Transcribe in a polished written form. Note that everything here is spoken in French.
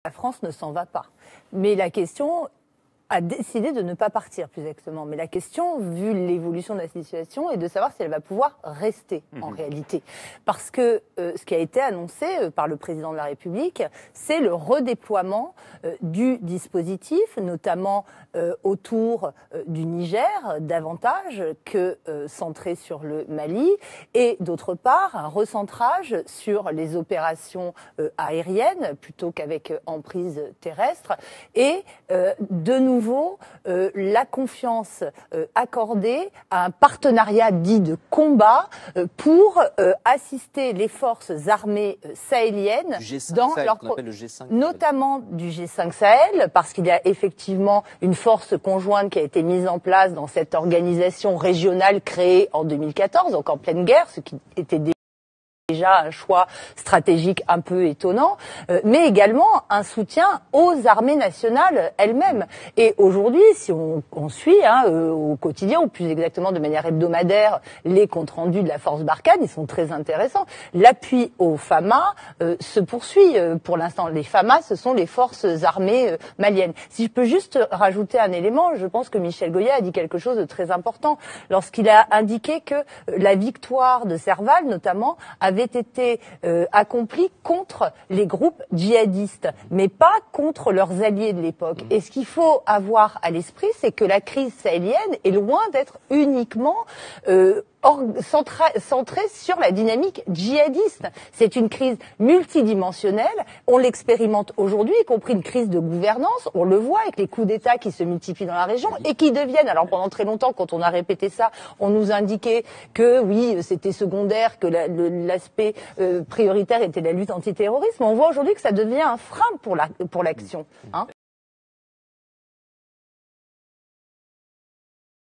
La France ne s'en va pas. Mais la question a décidé de ne pas partir, plus exactement. Mais la question, vu l'évolution de la situation, est de savoir si elle va pouvoir rester, en réalité. Parce que ce qui a été annoncé par le président de la République, c'est le redéploiement du dispositif, notamment autour du Niger, davantage que centré sur le Mali, et d'autre part, un recentrage sur les opérations aériennes, plutôt qu'avec emprise terrestre, et de nouveau, la confiance accordée à un partenariat dit de combat pour assister les forces armées sahéliennes dans leur notamment du G5 Sahel, parce qu'il y a effectivement une force conjointe qui a été mise en place dans cette organisation régionale créée en 2014, donc en pleine guerre, ce qui était déjà un choix stratégique un peu étonnant, mais également un soutien aux armées nationales elles-mêmes. Et aujourd'hui, si on suit au quotidien, ou plus exactement de manière hebdomadaire, les comptes rendus de la force Barkhane, ils sont très intéressants. L'appui aux FAMA se poursuit. Pour l'instant, les FAMA, ce sont les forces armées maliennes. Si je peux juste rajouter un élément, je pense que Michel Goya a dit quelque chose de très important lorsqu'il a indiqué que la victoire de Serval, notamment, avait été accompli contre les groupes djihadistes, mais pas contre leurs alliés de l'époque. Et ce qu'il faut avoir à l'esprit, c'est que la crise sahélienne est loin d'être uniquement centrée sur la dynamique djihadiste. C'est une crise multidimensionnelle. On l'expérimente aujourd'hui, y compris une crise de gouvernance. On le voit avec les coups d'État qui se multiplient dans la région et qui deviennent, alors pendant très longtemps, quand on a répété ça, on nous indiquait que oui, c'était secondaire, que l'aspect prioritaire était la lutte antiterroriste. Mais on voit aujourd'hui que ça devient un frein pour l'action.